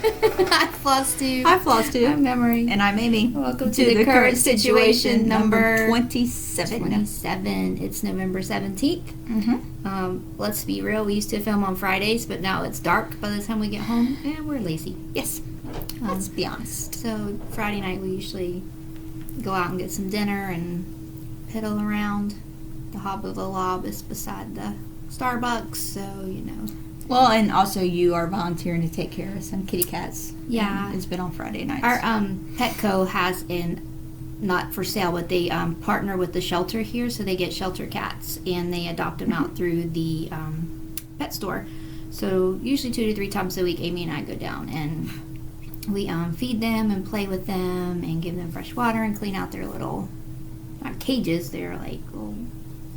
Hi, Floss too. Hi, Floss too. I'm Memory. And I'm Amy. Welcome to the current situation number 27. 27. It's November 17th. Let's be real. We used to film on Fridays, but now it's dark by the time we get home, and we're lazy. Yes. Let's be honest. So Friday night we usually go out and get some dinner and piddle around. The Hob of the Lob is beside the Starbucks, so you know. Well, and also you are volunteering to take care of some kitty cats. Yeah. It's been on Friday nights. Our Petco has not for sale, but they partner with the shelter here, so they get shelter cats and they adopt them out through the pet store. So usually 2 to 3 times a week, Amy and I go down and we feed them and play with them and give them fresh water and clean out their little, not cages, they're like little,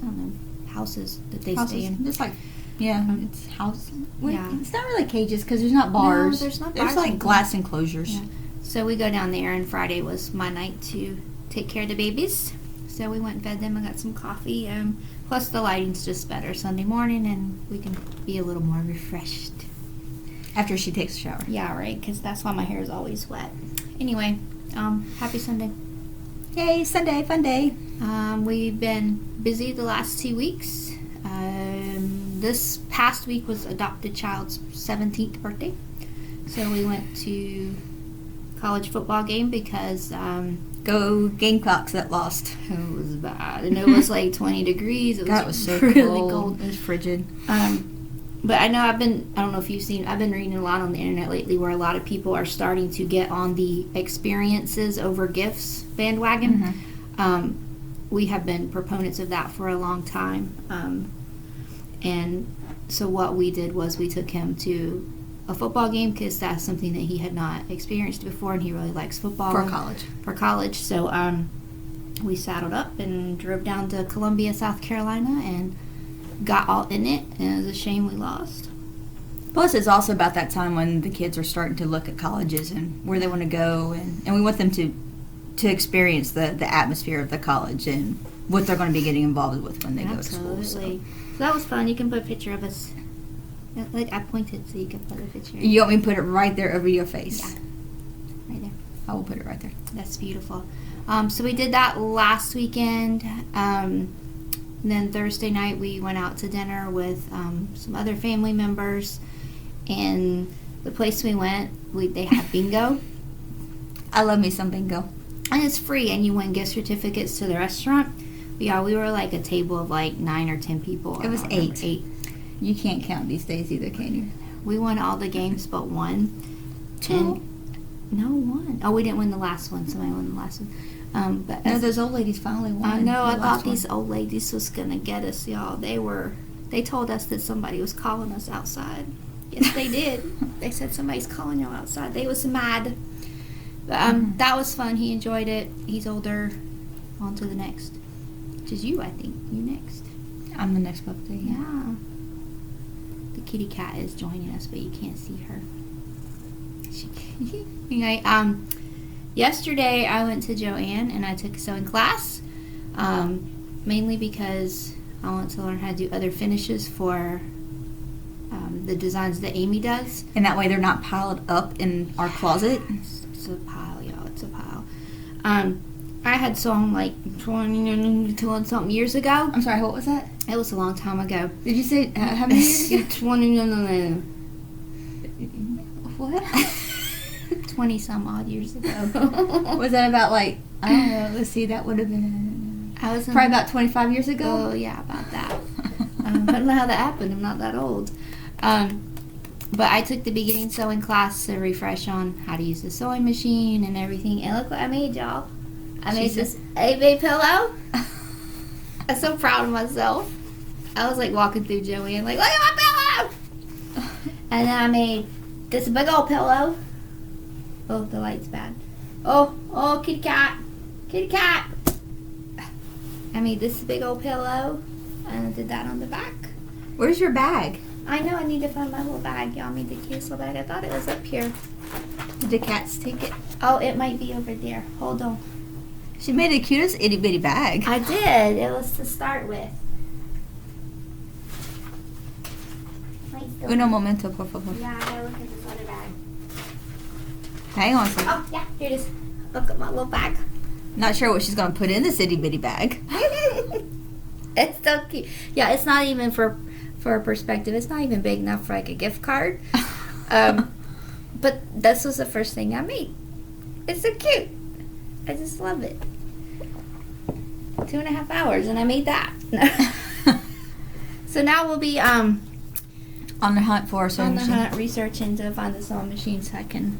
I don't know, houses that they stay in. Just like, it's house. Yeah. It's not really cages because there's not bars. No, there's not bars. There's like glass enclosures. Yeah. So we go down there, and Friday was my night to take care of the babies. So we went and fed them. I got some coffee. Plus the lighting's just better Sunday morning, and we can be a little more refreshed. After she takes a shower. Yeah, right, because that's why my hair is always wet. Anyway, happy Sunday. Yay, Sunday, fun day. We've been busy the last 2 weeks. This past week was adopted child's 17th birthday. So we went to college football game because Go Gamecocks that lost. it was bad. And it was like 20 degrees. It was so really cold. It was frigid. But I know I don't know if you've seen, I've been reading a lot on the internet lately where a lot of people are starting to get on the experiences over gifts bandwagon. We have been proponents of that for a long time. And so what we did was we took him to a football game because that's something that he had not experienced before, and he really likes football. For college. So we saddled up and drove down to Columbia, South Carolina, and got all in it, and it was a shame we lost. Plus, it's also about that time when the kids are starting to look at colleges and where they want to go, and we want them to experience the atmosphere of the college and what they're going to be getting involved with when they go to school. Absolutely. So that was fun. You can put a picture of us. Like I pointed so you can put a picture. You want me to put it right there over your face? Yeah. Right there. I will put it right there. That's beautiful. So we did that last weekend. Then Thursday night we went out to dinner with some other family members. And the place we went, they had bingo. I love me some bingo. And it's free, and you win gift certificates to the restaurant. But yeah, we were like a table of like 9 or 10 people. It was 8. 8. You can't count these days either, can you? We won all the games but one. 2? No, 1. Oh, we didn't win the last one. Somebody won the last one. But no, those old ladies finally won. I know. I thought these old ladies was gonna get us, y'all. They told us that somebody was calling us outside. Yes, they did. They said somebody's calling y'all outside. They was mad. But that was fun. He enjoyed it. He's older. On to the next. Which is you, I think. You next. I'm the next birthday. Yeah. The kitty cat is joining us, but you can't see her. Anyway, yesterday I went to Joanne and I took a sewing class. Mainly because I want to learn how to do other finishes for the designs that Amy does. And that way they're not piled up in our closet. It's a pile, y'all. It's a pile. I had sewn like 20 something years ago. I'm sorry, what was that? It was a long time ago. Did you say how many years ago? 20. What? 20 some odd years ago. Was that about like, I don't know, let's see, that would have been probably about 25 years ago? Oh, yeah, about that. I don't know how that happened. I'm not that old. But I took the beginning sewing class to refresh on how to use the sewing machine and everything. And look what I made, y'all. I made this A-Bay pillow. I'm so proud of myself. I was like walking through Joanne like, look at my pillow! And then I made this big old pillow. Oh, the light's bad. Oh, kitty cat. Kitty cat. I made this big old pillow. And I did that on the back. Where's your bag? I know, I need to find my little bag. Y'all made the cutest little bag. I thought it was up here. Did the cats take it? Oh, it might be over there. Hold on. She made the cutest itty bitty bag. I did. It was to start with. Uno momento, por favor. Yeah, I gotta look at this other bag. Hang on a second. Oh, yeah, here it is. Look at my little bag. Not sure what she's going to put in this itty bitty bag. It's so cute. Yeah, it's not even for a perspective. It's not even big enough for like a gift card. But this was the first thing I made. It's so cute. I just love it. 2.5 hours and I made that. So now we'll be on the hunt for a sewing machine. Researching to find the sewing machine so I can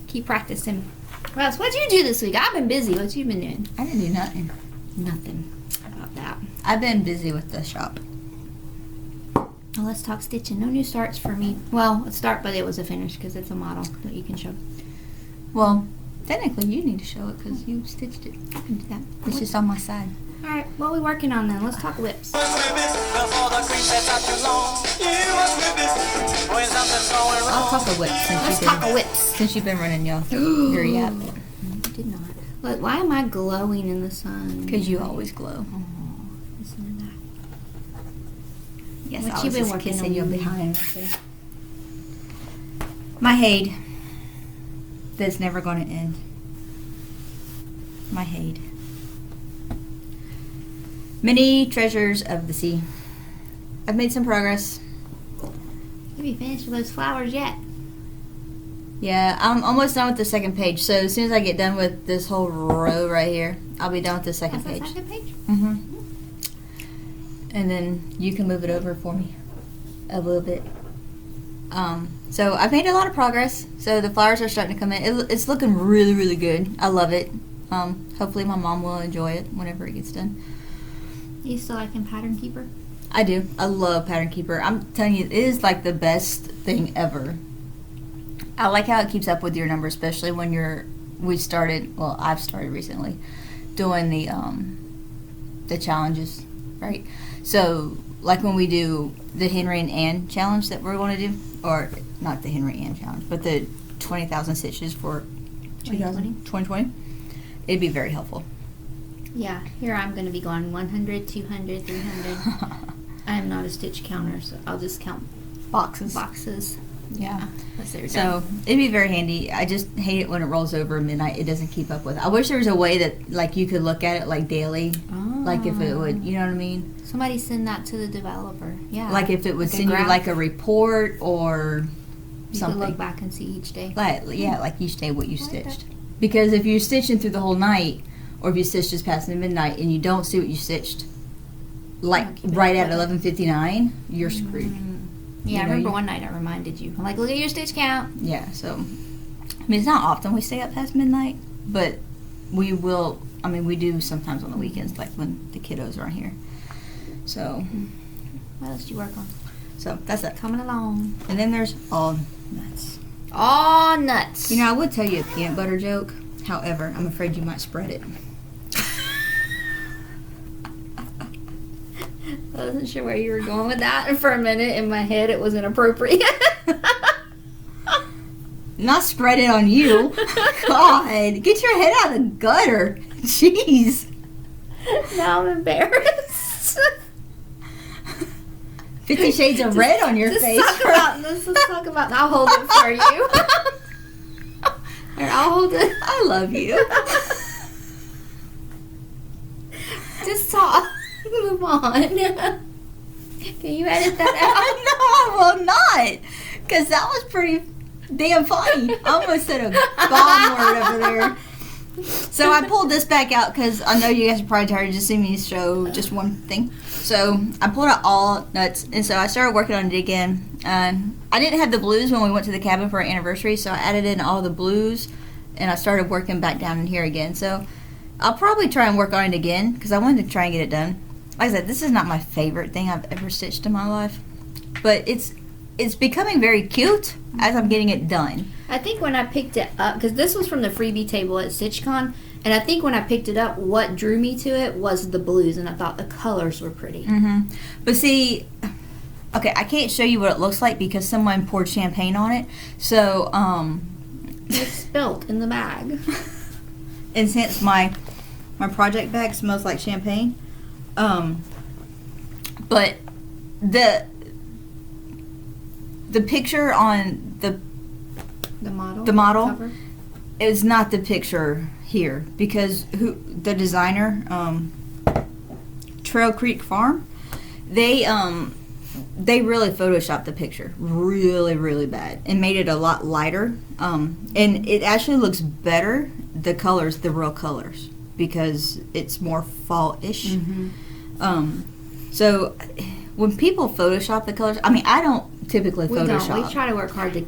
keep practicing. What else? What'd you do this week? I've been busy. What you been doing? I didn't do nothing. Nothing about that. I've been busy with the shop. Well, let's talk stitching. No new starts for me. Well, a start, but it was a finish because it's a model that you can show. Well, technically you need to show it because you stitched it. I can do that. It's just on my side. All right, what are we working on then? Let's talk whips. I'll talk of whips Let's talk whips. since you've been running your yap. I did not. Look, why am I glowing in the sun? Because you always glow. Oh, listen to that. Yes, What I you was been just working kissing you on? behind. My Hade. That's never going to end. My Hade. Many treasures of the sea. I've made some progress. You be finished with those flowers yet? Yeah, I'm almost done with the second page. So as soon as I get done with this whole row right here, I'll be done with the second That's page. the second page? Mm-hmm. And then you can move it over for me a little bit. So I've made a lot of progress. So the flowers are starting to come in. It's looking really, really good. I love it. Hopefully my mom will enjoy it whenever it gets done. You still liking Pattern Keeper? I do. I love Pattern Keeper. I'm telling you, it is like the best thing ever. I like how it keeps up with your number, especially when I've started recently doing the challenges, right? So like when we do the Henry and Ann challenge that we're going to do, or not the Henry and Ann challenge, but the 20,000 stitches for 2020, it'd be very helpful. Yeah, here I'm going to be going 100, 200, 300. I'm not a stitch counter, so I'll just count boxes. Yeah. So it'd be very handy. I just hate it when it rolls over midnight. It doesn't keep up with it. I wish there was a way that like you could look at it like daily. Oh. Like if it would, you know what I mean? Somebody send that to the developer. Yeah. Like if it would Like a send you graph. like a report or You something. could look back and see each day. Like each day what you I like stitched. that. Because if you're stitching through the whole night, or if you stitch just past the midnight and you don't see what you stitched, like keep it right up at with it. 11:59, you're screwed. Yeah, I know, remember you- one night I reminded you. I'm like, look at your stitch count. Yeah, so I mean it's not often we stay up past midnight, but we will. I mean we do sometimes on the weekends, like when the kiddos aren't here. So What else did you work on? so that's it. Coming along. And then there's all nuts. All nuts. You know, I would tell you a peanut butter joke. However, I'm afraid you might spread it. I wasn't sure where you were going with that. And for a minute in my head, it was inappropriate. Not spread it on you. God, get your head out of the gutter. Jeez. Now I'm embarrassed. 50 Shades of Red on your face. Let's talk about. I'll hold it for you. Here, I'll hold it. I love you. Just talk. Move on. Can you edit that out? No, I will not. Because that was pretty damn funny. I almost said a bomb word over there. So I pulled this back out because I know you guys are probably tired of just seeing me show just one thing. So I pulled out all nuts, and so I started working on it again. I didn't have the blues when we went to the cabin for our anniversary, so I added in all the blues, and I started working back down in here again. So I'll probably try and work on it again because I wanted to try and get it done. Like I said, this is not my favorite thing I've ever stitched in my life, but it's becoming very cute as I'm getting it done. I think when I picked it up, because this was from the freebie table at StitchCon, and I think when I picked it up, what drew me to it was the blues, and I thought the colors were pretty. Mm-hmm. But see, okay, I can't show you what it looks like because someone poured champagne on it. So, It's spilt in the bag. and since my project bag smells like champagne, but the picture on the The model? The model. Cover? It's not the picture here because the designer, Trail Creek Farm, they really photoshopped the picture really, really bad and made it a lot lighter. And it actually looks better, the colors, the real colors, because it's more fall-ish. Mm-hmm. So when people Photoshop the colors, I mean, I don't typically Photoshop. We try to work hard to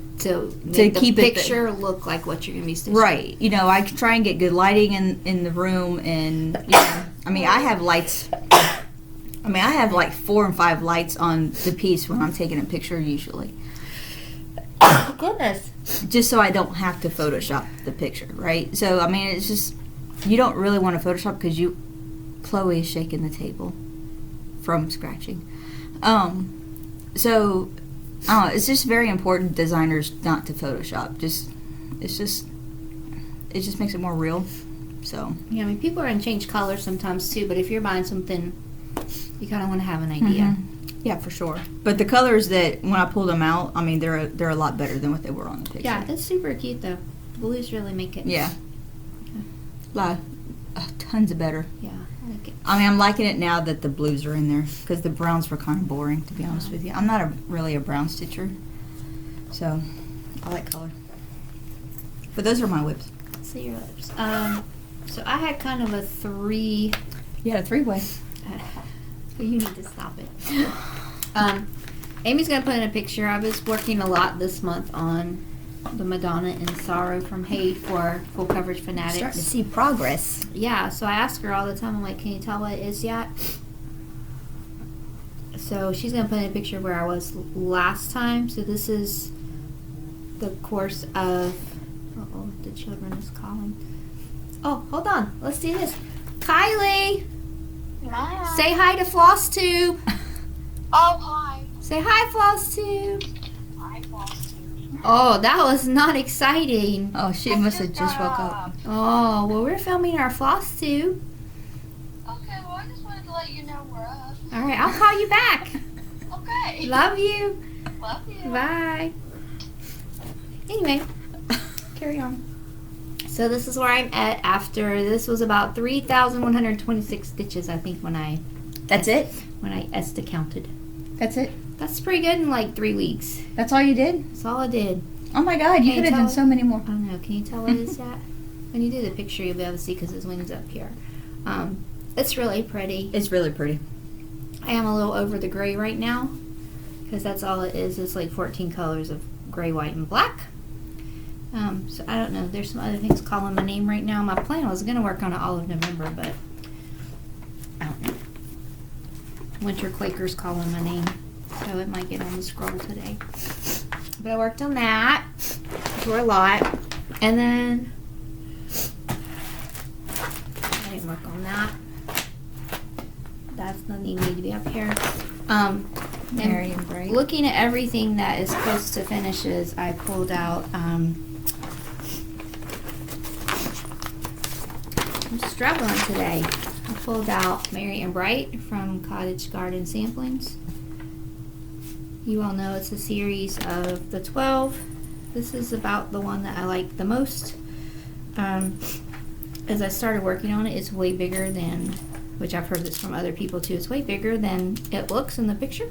make the keep picture look like what you're going to be stitching. Right. You know, I try and get good lighting in the room, and, you know, I mean, I have lights. I mean, I have like 4 and 5 lights on the piece when I'm taking a picture usually. Oh, goodness. Just so I don't have to Photoshop the picture, right? So, I mean, it's just, you don't really want to Photoshop because Chloe is shaking the table from scratching. So, it's just very important, designers, not to Photoshop. It just makes it more real. So. Yeah, I mean, people are going to change colors sometimes too, but if you're buying something, you kind of want to have an idea. Mm-hmm. Yeah, for sure. But the colors that, when I pulled them out, I mean, they're a lot better than what they were on the picture. Yeah, it's super cute though. The blues really make it. Yeah. Tons of better. Yeah, I like it. I mean, I'm liking it now that the blues are in there because the browns were kind of boring, to be honest with you. I'm not really a brown stitcher, so I like color. But those are my whips. See your lips. So I had kind of a 3. You had a 3-way. You need to stop it. Amy's gonna put in a picture. I was working a lot this month on the Madonna in Sorrow from Hay for Full Coverage Fanatics. Starting to see progress. Yeah, so I ask her all the time, I'm like, can you tell what it is yet? So she's going to put in a picture where I was last time. So this is the course of... Uh-oh, the children is calling. Oh, hold on. Let's do this. Kylie! Hi. Say hi to Floss Tube. Oh, hi. Say hi, Floss Tube. Hi, Floss. Oh, that was not exciting. Oh, she must have just woke up. Oh, well, we're filming our Floss Tube. Okay, well, I just wanted to let you know we're up. All right, I'll call you back. Okay. Love you. Love you. Bye. Anyway, carry on. So this is where I'm at after, this was about 3,126 stitches, I think, when I Esta counted. That's it? That's pretty good in like 3 weeks. That's all you did? That's all I did. Oh my God, you Can could you have done tell so many more. I don't know. Can you tell what it is yet? When you do the picture, you'll be able to see because his wing's up here. It's really pretty. It's really pretty. I am a little over the gray right now because that's all it is. It's like 14 colors of gray, white, and black. So I don't know. There's some other things calling my name right now. My plan was going to work on it all of November, but I don't know. Winter Quaker's calling my name, so it might get on the scroll today. But I worked on that for a lot. And then I didn't work on that. That's nothing need to be up here. Merry and bright. Looking at everything that is close to finishes, I pulled out, I'm struggling today. I pulled out Merry and Bright from Cottage Garden Samplings. You all know it's a series of the 12. This is about the one that I like the most. As I started working on it, it's way bigger than, which I've heard this from other people too, it's way bigger than it looks in the picture.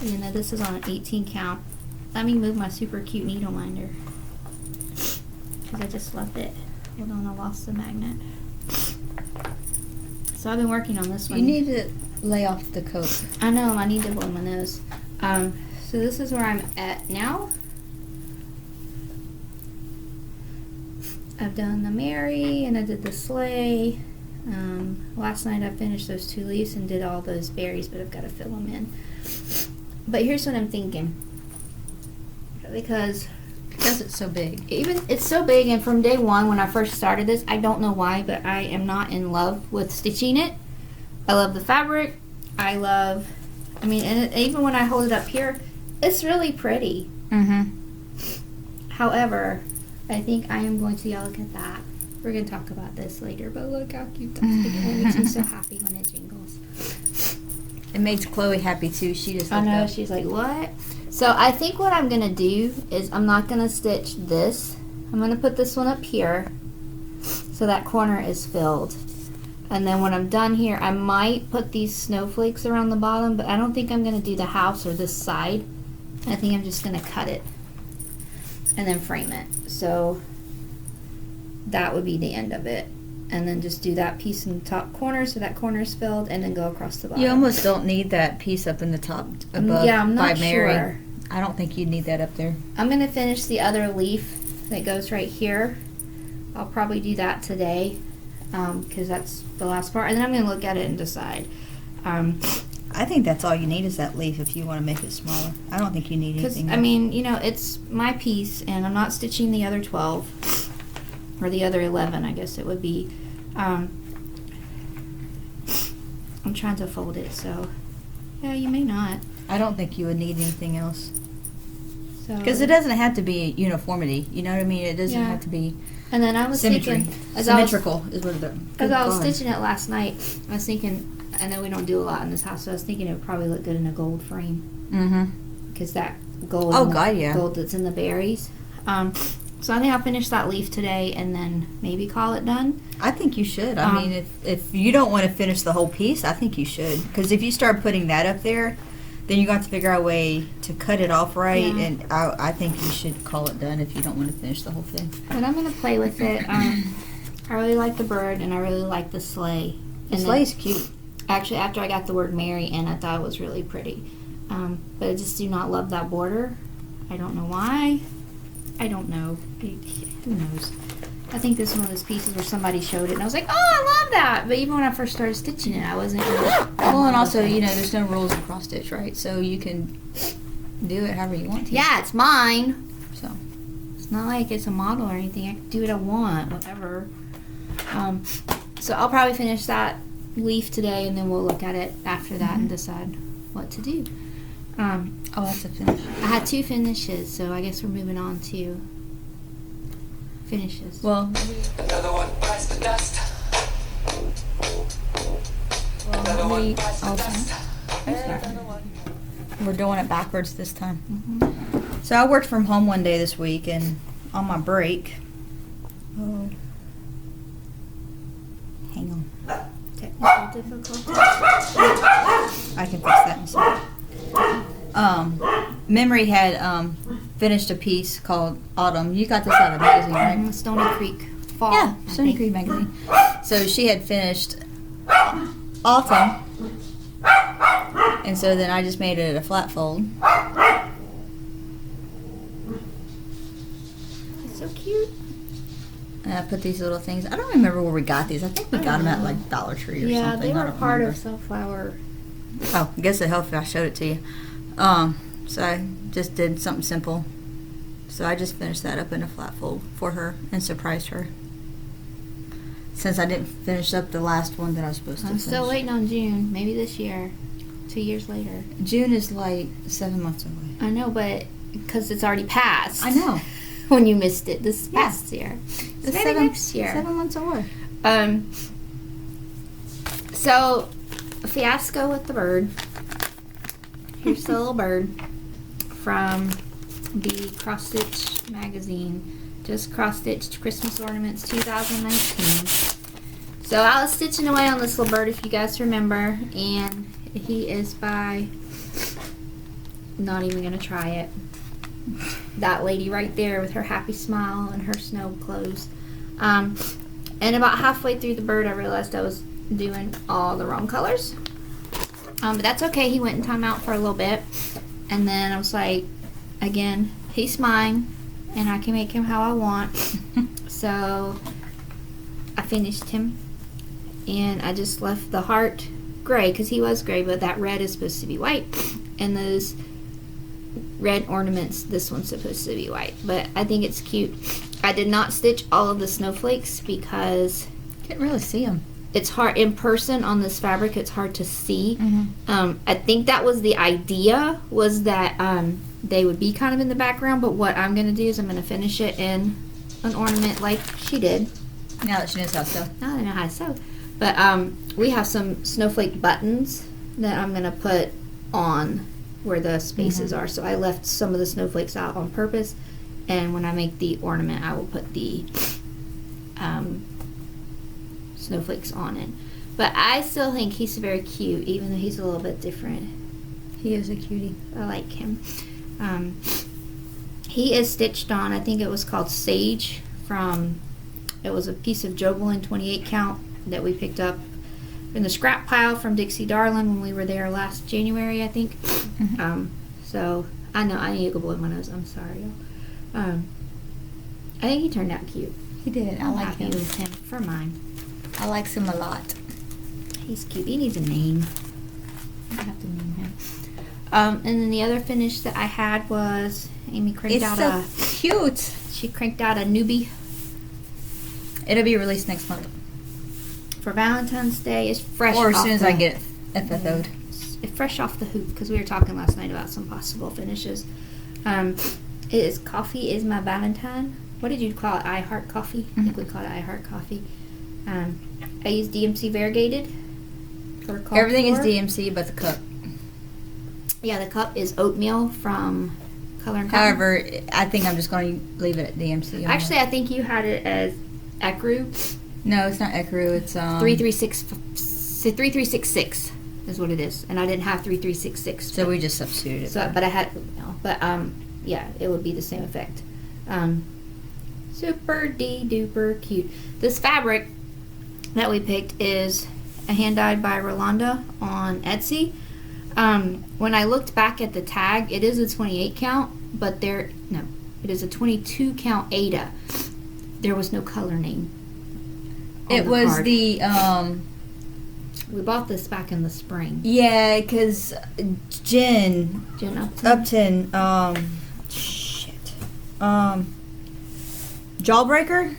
Even though this is on an 18 count. Let me move my super cute needle minder, because I just love it. Hold on, I lost the magnet. So I've been working on this one. You need to lay off the coat. I know, I need to blow my nose. So this is where I'm at now. I've done the Mary and I did the sleigh. Last night I finished those 2 leaves and did all those berries, but I've got to fill them in. But here's what I'm thinking. Because It's so big. it's so big, and from day one when I first started this, I don't know why, but I am not in love with stitching it. I love the fabric. And even when I hold it up here, it's really pretty. Mm-hmm. However, I think I am going to, y'all look at that. We're going to talk about this later, but look how cute that's sticking. It makes me so happy when it jingles. It makes Chloe happy too. She just I know, she's like, what? So I think what I'm going to do is I'm not going to stitch this. I'm going to put this one up here so that corner is filled. And then when I'm done here, I might put these snowflakes around the bottom, but I don't think I'm going to do the house or this side. I think I'm just going to cut it and then frame it. So that would be the end of it. And then just do that piece in the top corner so that corner is filled, and then go across the bottom. You almost don't need that piece up in the top above. Yeah, I'm not by Mary. sure. I don't think you'd need that up there. I'm going to finish the other leaf that goes right here. I'll probably do that today because that's the last part. And then I'm going to look at it and decide. I think that's all you need is that leaf if you want to make it smaller. I don't think you need anything I mean, you know, it's my piece, and I'm not stitching the other 12. Or the other 11, I guess it would be. I'm trying to fold it, so yeah, you may not. I don't think you would need anything else. So Because it doesn't have to be uniformity. You know what I mean? It doesn't Yeah. have to be And then I was symmetry. thinking, Symmetrical is what the. as I was stitching it last night, I was thinking, I know we don't do a lot in this house, so I was thinking it would probably look good in a gold frame. Mm-hmm. Because that gold, Oh, God, yeah. gold that's in the berries. So I think I'll finish that leaf today and then maybe call it done. I think you should. I mean, if you don't want to finish the whole piece, I think you should. Because if you start putting that up there, then you got to figure out a way to cut it off right. Yeah. And I think you should call it done if you don't want to finish the whole thing. But I'm going to play with it. I really like the bird, and I really like the sleigh. The And then- sleigh's cute. Actually, after I got the word Mary in, I thought it was really pretty. But I just do not love that border. I don't know why. I don't know. Who knows? I think this is one of those pieces where somebody showed it, and I was like, oh, I love that. But even when I first started stitching it, I wasn't really... Well, and also, you know, there's no rules in cross stitch, right? So you can do it however you want to. Yeah, it's mine. So It's not like it's a model or anything. I can do what I want, whatever. So I'll probably finish that leaf today, and then we'll look at it after that and decide what to do. oh, that's a finish. I had 2 finishes, so I guess we're moving on to finishes. Well, Another one bites the dust. Another one we bites the also dust. Another one. we're doing it backwards this time. So I worked from home one day this week, and on my break, oh, hang on, Technical difficulties. I can fix that in a second. Memory had finished a piece called Autumn. You got this out of the magazine, right? Stony Creek Fall. Yeah, I Stony think. Creek magazine. So she had finished Autumn, and so then I just made it a flat fold. It's so cute. And I put these little things. I don't remember where we got these. I think we got them at like Dollar Tree or Yeah, something. they I were don't part remember. of Sunflower. Oh, I guess it helped if I showed it to you. So I just did something simple. So I just finished that up in a flat fold for her and surprised her. Since I didn't finish up the last one that I was supposed to I'm finish. still waiting on June. Maybe this year. 2 years later. June is like 7 months away. I know, but because it's already passed. I know. When you missed it this Yeah. past year. It's Maybe next year. 7 months away. So, fiasco with the bird. Here's the little bird from the Cross Stitch magazine. Just cross stitched Christmas ornaments 2019. So I was stitching away on this little bird, if you guys remember, and he is by, not even gonna try it, that lady right there with her happy smile and her snow clothes. And about halfway through the bird, I realized I was doing all the wrong colors. But that's okay. He went in timeout for a little bit, and then I was like, again, he's mine, and I can make him how I want. So I finished him, and I just left the heart gray because he was gray, but that red is supposed to be white, and those red ornaments, this one's supposed to be white. But I think it's cute. I did not stitch all of the snowflakes because Can't really see them. it's hard in person on this fabric. It's hard to see. Mm-hmm. I think that was the idea, was that they would be kind of in the background, but what I'm going to do is I'm going to finish it in an ornament like she did. Now that she knows how to sew. Now I know how to sew. But we have some snowflake buttons that I'm going to put on where the spaces are. So I left some of the snowflakes out on purpose. And when I make the ornament, I will put the snowflakes on it. But I still think he's very cute, even though he's a little bit different. He is a cutie. I like him. He is stitched on, I think it was called Sage it was a piece of Jovelin 28 count that we picked up in the scrap pile from Dixie Darlin when we were there last January, I think. So I know I need to go blow my nose. I'm sorry. I think he turned out cute. He did. I I'm like happy him. with him for mine. I like him a lot. He's cute. He needs a name. I have to name him. And then the other finish that I had was Amy cranked out Cute. she cranked out a newbie It'll be released next month. for Valentine's Day. It's fresh. Or as off soon as the- I get it FFO'd. It's fresh off the hoop because we were talking last night about some possible finishes. It is Coffee is My Valentine. What did you call it? I Heart Coffee? I think we call it I Heart Coffee. I use DMC variegated. For call Everything is for. DMC but the cup. Yeah, the cup is oatmeal from Color and Cotton. However, I think I'm just going to leave it at DMC. Actually, I think you had it as Ecru. No, it's not Ecru. It's 3366 is what it is, and I didn't have 3366. So we just substituted it. So, but I had oatmeal. But yeah, it would be the same effect. Super duper cute. This fabric that we picked is a hand dyed by Rolanda on Etsy. When I looked back at the tag, it is a 28 count, but it is a 22 count Ada. There was no color name. on It the was card. We bought this back in the spring. Yeah, because Jen Jen Upton. Jawbreaker?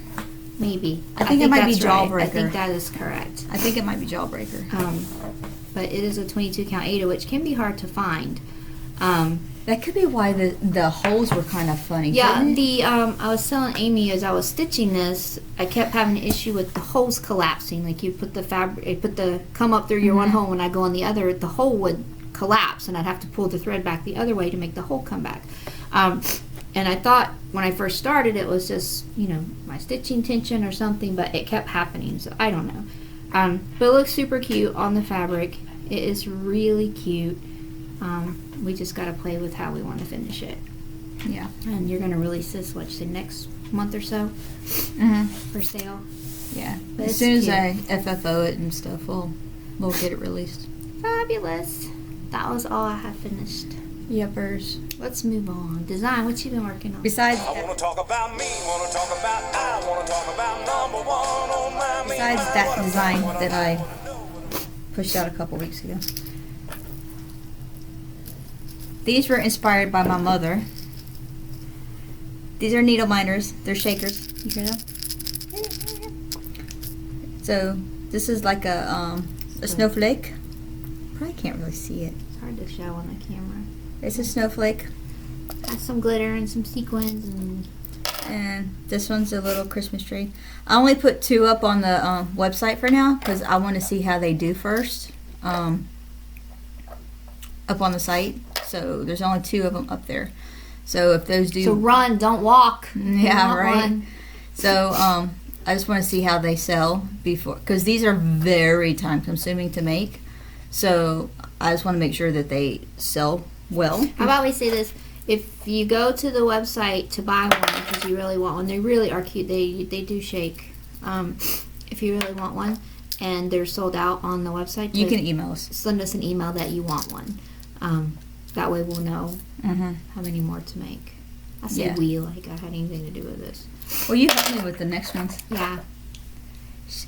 Maybe. I think it might be that's right. I Jawbreaker. think that is correct. I think it might be Jawbreaker. But it is a 22 count Ada, which can be hard to find. That could be why the holes were kind of funny. Yeah, couldn't it? I was telling Amy as I was stitching this, I kept having an issue with the holes collapsing. Like you put come up through your one hole, when I go on the other, the hole would collapse, and I'd have to pull the thread back the other way to make the hole come back. And I thought when I first started, it was just my stitching tension or something, but it kept happening. So I don't know. But it looks super cute on the fabric. It is really cute. We just got to play with how we want to finish it. Yeah. And you're going to release this, next month or so for sale. Yeah. But As it's soon as cute. I FFO it and stuff, we'll get it released. Fabulous. That was all I have finished. Yuppers. Let's move on. Design, what you been working on? Besides I wanna talk about me, wanna talk about I wanna talk about number one on my besides that design that I pushed out a couple weeks ago. These were inspired by my mother. These are needle minders. They're shakers. You hear them? So this is like a snowflake. Probably can't really see it. It's hard to show on the camera. It's a snowflake. Has some glitter and some sequins And this one's a little Christmas tree. I only put 2 up on the website for now because I want to see how they do first up on the site. So there's only 2 of them up there. So if those do... So run, don't walk. Yeah, Don't right. run. So I just want to see how they sell before, because these are very time consuming to make. So I just want to make sure that they sell well. How about we say this? If you go to the website to buy one because you really want one, they really are cute. They do shake. If you really want one and they're sold out on the website, You can email us. send us an email that you want one. That way we'll know how many more to make. I say Yeah. we, like I had anything to do with this. Well, you help me with the next ones. Yeah.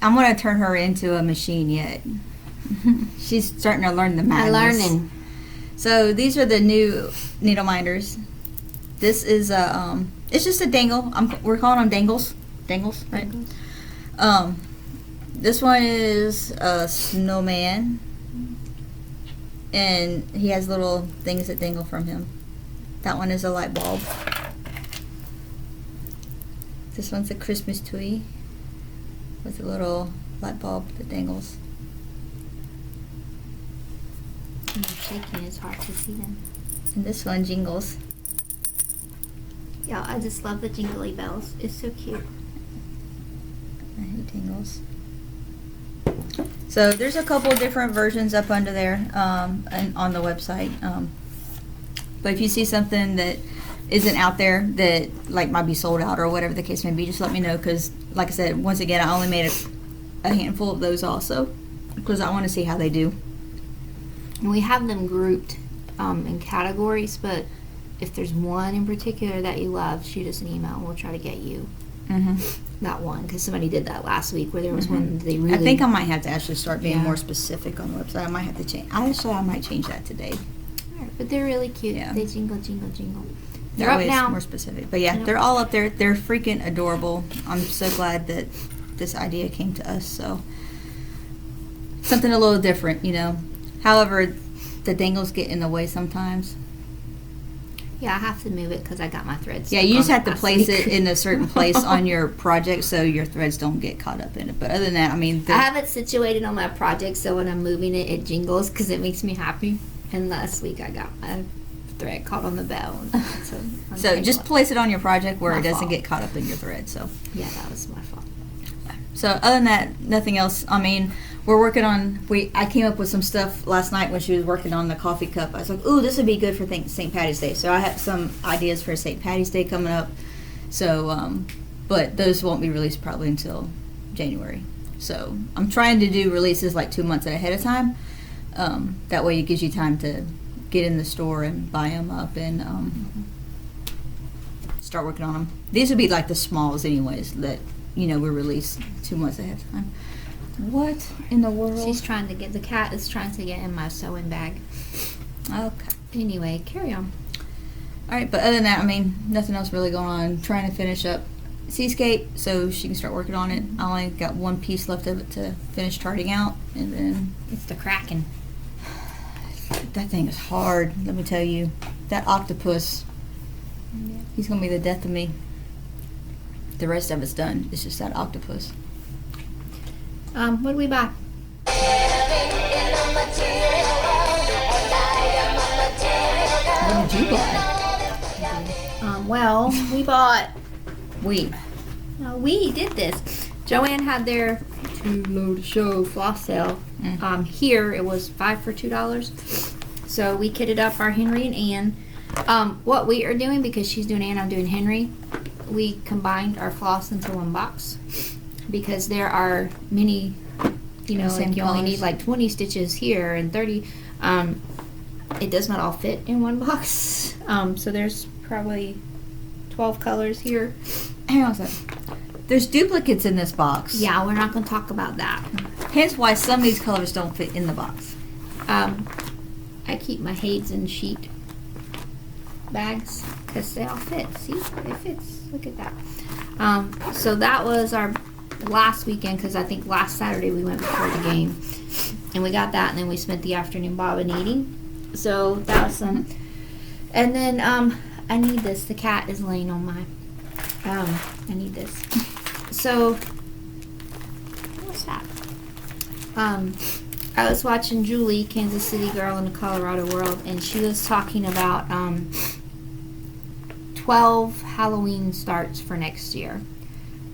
I'm going to turn her into a machine yet. She's starting to learn the madness. Learning. So these are the new needle minders. This is a it's just a dangle. We're calling them dangles. Dangles, right? This one is a snowman, and he has little things that dangle from him. That one is a light bulb. This one's a Christmas tree with a little light bulb that dangles. When you're shaking, it's hard to see them. And this one jingles. Yeah, I just love the jingly bells. It's so cute. I hate tingles. So there's a couple of different versions up under there and on the website. But if you see something that isn't out there that like might be sold out or whatever the case may be, just let me know, because like I said, once again, I only made a handful of those also because I want to see how they do. And we have them grouped in categories, but if there's one in particular that you love, shoot us an email and we'll try to get you that one, because somebody did that last week where there was one they really... I think I might have to actually start being Yeah. more specific on the website. I might have to change. I might change that today. But they're really cute. Yeah. They jingle, jingle, jingle. They're That up way now. it's more specific. But yeah, Yep. they're all up there. They're freaking adorable. I'm so glad that this idea came to us. So something a little different, you know. However, the dangles get in the way sometimes. Yeah, I have to move it because I got my threads. Yeah, stuck you just on have to last place week. it in a certain place on your project so your threads don't get caught up in it. But other than that, I mean, I have it situated on my project, so when I'm moving it, it jingles because it makes me happy. And last week I got my thread caught on the bell. So, so just place it on your project where My it doesn't fault. get caught up in your thread. So. Yeah, that was my fault. So other than that, nothing else. I mean, we're working on. I came up with some stuff last night when she was working on the coffee cup. I was like, "Ooh, this would be good for St. Patty's Day." So I have some ideas for St. Patty's Day coming up. So, but those won't be released probably until January. So I'm trying to do releases like 2 months ahead of time. That way, it gives you time to get in the store and buy them up and start working on them. These would be like the smalls, anyways. That we release 2 months ahead of time. What in the world? The cat is trying to get in my sewing bag. Okay. Anyway, carry on. All right, but other than that, I mean, nothing else really going on. Trying to finish up Seascape so she can start working on it. I only got one piece left of it to finish charting out, and then It's the Kraken. that thing is hard. Let me tell you, that octopus, he's gonna be the death of me. The rest of it's done. It's just that octopus. What did we buy? What did you buy? Well, we bought. We. No, we did this. Joanne had their too low to show floss sale. Here it was 5 for $2. So we kitted up our Henry and Ann. What we are doing, because she's doing Ann, I'm doing Henry, we combined our floss into one box because there are many, Same like you only colors. need like 20 stitches here and 30. It does not all fit in one box. So there's probably 12 colors here. Hang on a second. There's duplicates in this box. Yeah, we're not going to talk about that. Hence why some of these colors don't fit in the box. I keep my Hades and sheet bags because they all fit. See, it fits. Look at that. So that was our last weekend, because I think last Saturday we went before the game, and we got that, and then we spent the afternoon bobbing. So that was some. And then I need this. The cat is laying on my. I need this. So what's that? I was watching Julie, Kansas City girl in the Colorado world, and she was talking about 12 Halloween starts for next year.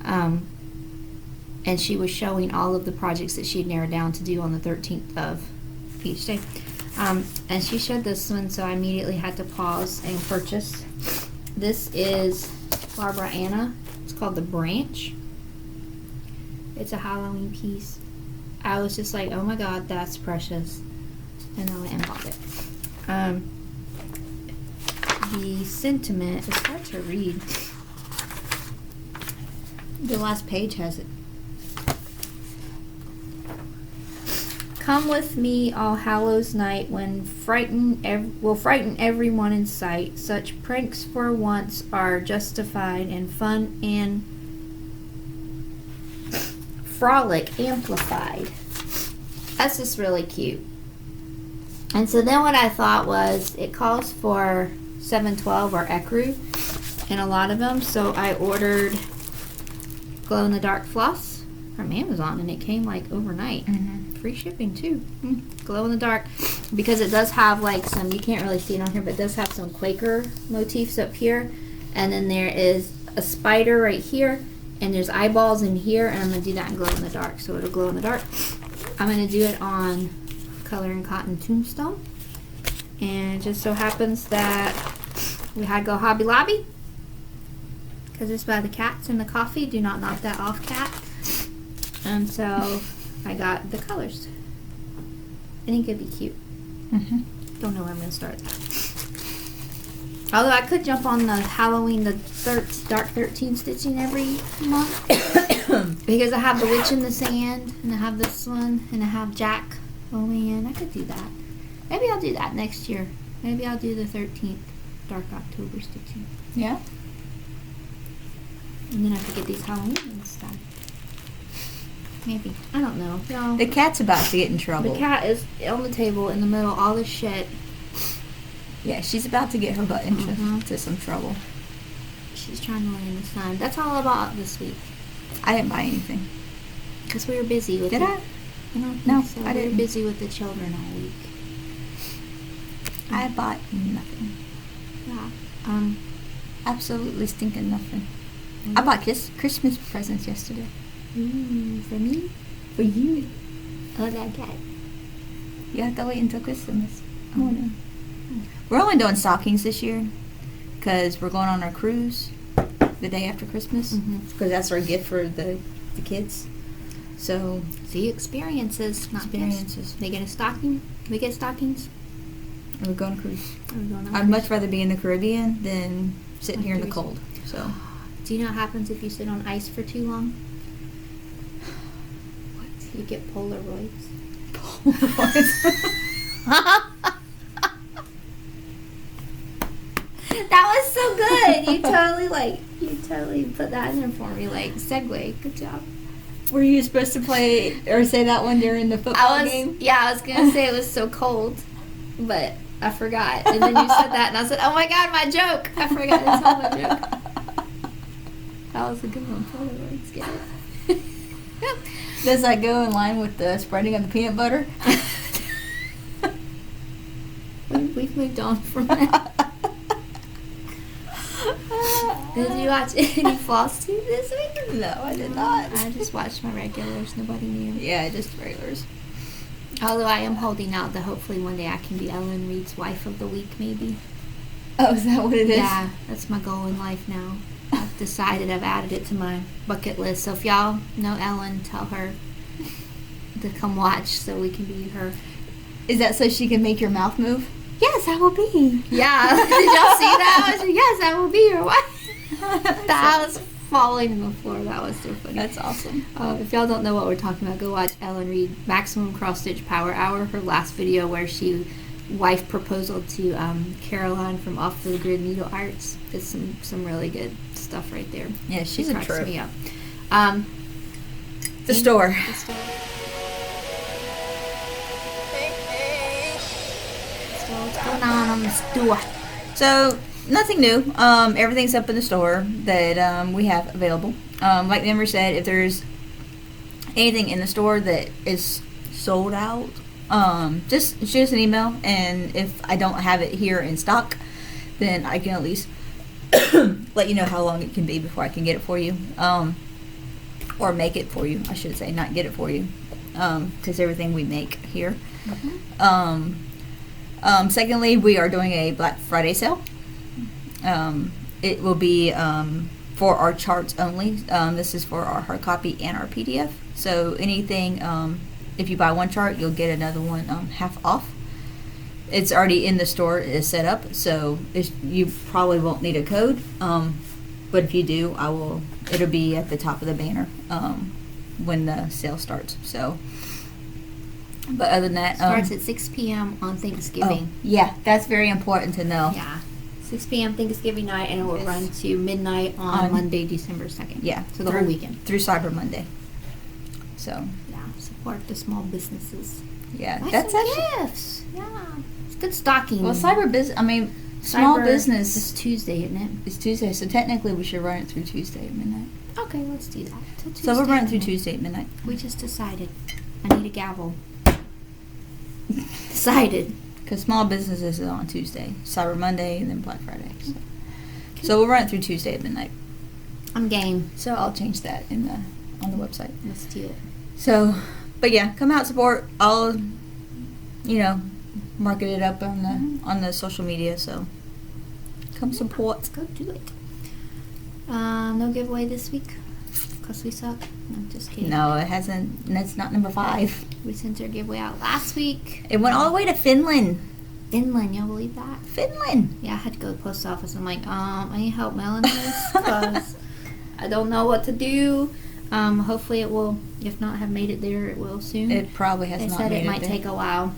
And she was showing all of the projects that she had narrowed down to do on the 13th of each day. And she showed this one, so I immediately had to pause and purchase. This is Barbara Anna. It's called The Branch. It's a Halloween piece. I was just like, oh my god, that's precious. And I went and bought it. The sentiment is hard to read. The last page has it. Come with me, All Hallows Night, when will frighten everyone in sight. Such pranks for once are justified, and fun and frolic amplified. That's just really cute. And so then what I thought was, it calls for 712 or ecru in a lot of them, so I ordered glow-in-the-dark floss from Amazon, and it came like overnight. free shipping too. Glow in the dark, because it does have like some, you can't really see it on here, but it does have some Quaker motifs up here, and then there is a spider right here, and there's eyeballs in here, and I'm going to do that in glow in the dark, so it'll glow in the dark. I'm going to do it on Color and Cotton Tombstone, and it just so happens that we had to go Hobby Lobby, because it's by the cats and the coffee. Do not knock that off, cat. And so I got the colors. I think it'd be cute. Don't know where I'm going to start that. Although I could jump on the Halloween, the Dark 13 stitching every month. Because I have the Witch in the Sand, and I have this one, and I have Jack. Oh man, I could do that. Maybe I'll do that next year. Maybe I'll do the 13th Dark October stitching. Yeah. And then I could get these Halloween ones done. Maybe. I don't know. No. The cat's about to get in trouble. The cat is on the table in the middle, all this shit. Yeah, she's about to get her butt into some trouble. She's trying to learn this time. That's all I bought this week. I didn't buy anything. Because we were busy with Did it. I? No, So I we were didn't. Busy with the children all week. I bought nothing. Yeah. Absolutely stinking nothing. I bought Christmas presents yesterday. For me? For you. Oh, that cat. You have to wait until Christmas morning. We're only doing stockings this year because we're going on our cruise the day after Christmas because that's our gift for the kids. So See, experiences, not Experiences. gifts. They get a stocking. We get stockings. we're going on a cruise. Or we go on a I'd cruise. much rather be in the Caribbean than sitting here in the cruise. cold. So Do you know what happens if you sit on ice for too long? What? You get Polaroids. That was so good. You totally put that in there for me. Like, segue. Good job. Were you supposed to play or say that one during the football game? Yeah, I was gonna say it was so cold, but I forgot. And then you said that, and I said, "Oh my God, my joke! I forgot to tell my joke." That was a good one. Polaroids, get it? Does that go in line with the spreading of the peanut butter? We've moved on from that. Did you watch any Floss Tube this week? No, I did not. I just watched my regulars. Nobody knew. Yeah, just regulars. Although I am holding out that hopefully one day I can be Ellen Reed's Wife of the Week, maybe. Oh, is that what it is? Yeah, that's my goal in life now. I've decided, I've added it to my bucket list. So if y'all know Ellen, tell her to come watch so we can be her. Is that so she can make your mouth move? Yes, I will be. Yeah. Did y'all see that? I was like, yes, I will be your wife. That was falling on the floor. That was so funny. That's awesome. If y'all don't know what we're talking about, go watch Ellen Reed Maximum Cross Stitch Power Hour, her last video where she wife proposal to Caroline from Off the Grid Needle Arts. It's some really good stuff right there. Yeah, she's It a cracks trip. me up. The store. The store. So what's going on the store? So nothing new. Everything's up in the store that we have available. Like Amber said, if there's anything in the store that is sold out, just shoot us an email, and if I don't have it here in stock, then I can at least let you know how long it can be before I can get it for you, or make it for you. I should say, not get it for you, because everything we make here. Secondly, we are doing a Black Friday sale. It will be for our charts only. This is for our hard copy and our PDF. So anything, if you buy one chart, you'll get another one half off. It's already in the store, it's set up, so you probably won't need a code. But if you do, it'll be at the top of the banner when the sale starts. So, but other than that, Starts at 6 p.m. on Thanksgiving. yeah, that's very important to know. Yeah. 6 p.m. Thanksgiving night, and it will Yes. run to midnight on Monday, December 2nd. Yeah, So the whole weekend. through Cyber Monday. So Yeah. Support the small businesses. yeah, Buy that's some actually gifts. Yeah. It's good stocking. well, small Cyber business is Tuesday, isn't it? is Tuesday, so technically we should run it through Tuesday at midnight. Okay, let's do that. Till So we're running through Tuesday. Tuesday at midnight. We just decided. I need a gavel. Decided. Because small businesses is on Tuesday, Cyber Monday, and then Black Friday. So we'll run it through Tuesday at midnight. I'm game. So I'll change that on the website. Let's do it. So, but yeah, come out, support. I'll, market it up on the social media. So come support. Let's go do it. No giveaway this week because we suck. No, just kidding. No, it hasn't. That's not number 5. We sent our giveaway out last week. It went all the way to Finland. Finland, y'all believe that? Finland. Yeah, I had to go to the post office. I'm like, I need help mailing this because I don't know what to do. Hopefully it will. If not have made it there, it will soon. It probably has they not said made it might there. take a while.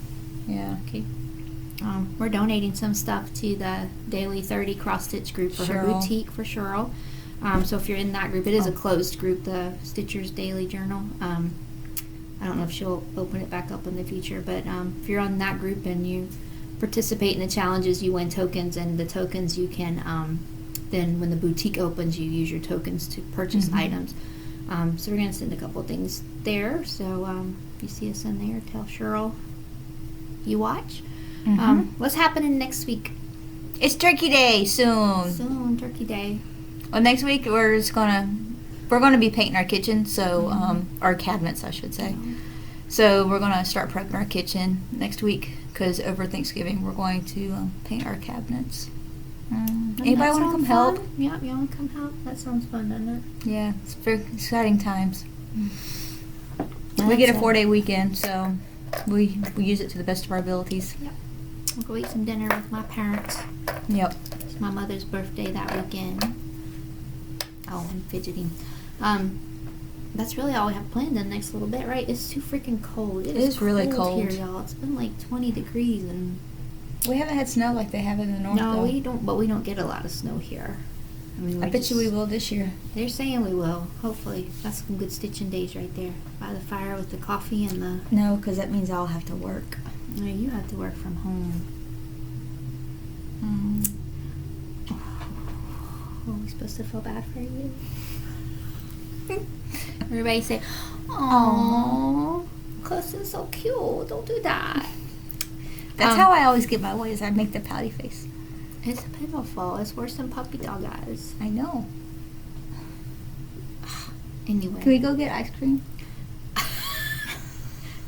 Yeah. Okay. We're donating some stuff to the Daily 30 cross stitch group for her Cheryl. boutique for Cheryl. So if you're in that group, it is a closed group, the Stitcher's Daily Journal. I don't know if she'll open it back up in the future, but if you're on that group and you participate in the challenges, you win tokens, and the tokens you can then when the boutique opens, you use your tokens to purchase items. So we're going to send a couple things there. So if you see us in there, tell Cheryl you watch. What's happening next week? It's Turkey Day soon. Soon, Turkey Day. Well, next week we're gonna be painting our kitchen, so our cabinets, I should say. So we're gonna start prepping our kitchen next week because over Thanksgiving we're going to paint our cabinets. Anybody want to come help? Yeah, you want to come help? That sounds fun, doesn't it? Yeah, it's very exciting times. We get a 4-day weekend, so we use it to the best of our abilities. Yep. We'll go eat some dinner with my parents. Yep. It's my mother's birthday that weekend. Oh, I'm fidgeting. That's really all we have planned in the next little bit, right? It's too freaking cold. It is really cold here, y'all. It's been like 20 degrees and... We haven't had snow like they have in the north. No, though. we don't, but we don't get a lot of snow here. I mean, I bet you we will this year. They're saying we will, hopefully. That's some good stitching days right there. By the fire with the coffee and the... No, because that means I'll have to work. No, you have to work from home. Are we supposed to feel bad for you? Everybody say, "Aww, Cuss is so cute. Don't do that." That's how I always get my way, is I make the pouty face. It's pitiful. It's worse than puppy dog eyes. I know. Anyway. Can we go get ice cream?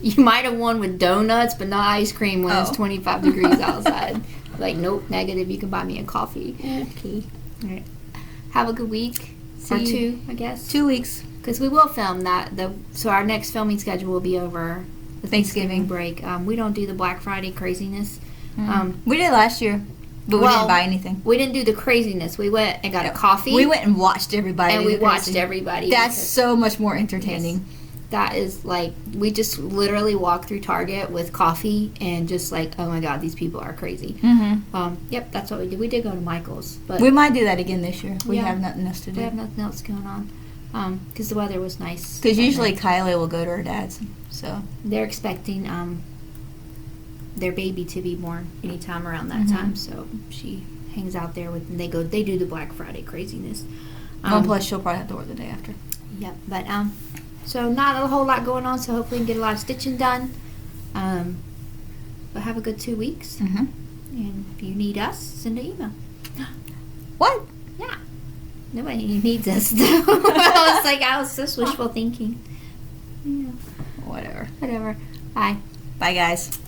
You might have won with donuts, but not ice cream when it's Oh. 25 degrees outside. Like, nope, negative. You can buy me a coffee. Okay. All right. Have a good week. Or See you. 2, I guess. 2 weeks. Because we will film that. So our next filming schedule will be over the Thanksgiving break. We don't do the Black Friday craziness. We did last year, but we well, didn't buy anything. We didn't do the craziness. We went and got a coffee. We went and watched everybody. and do we the watched crazy. everybody. That's because- so much more entertaining. Yes. That is like, we just literally walked through Target with coffee and just like, oh my God, these people are crazy. Yep, that's what we did. We did go to Michael's, but We might do that again this year. We Yeah. have nothing else to we have do. nothing else going on. Because the weather was nice. Because that usually night. Kylie will go to her dad's. So They're expecting their baby to be born anytime around that time, so she hangs out there with them. They do the Black Friday craziness. plus she'll probably have to work the day after. Yep, but so not a whole lot going on, so hopefully we can get a lot of stitching done. But have a good 2 weeks. And if you need us, send an email. What? Yeah. Nobody needs us though. I was just wishful thinking. Yeah. Whatever. Whatever. Bye. Bye, guys.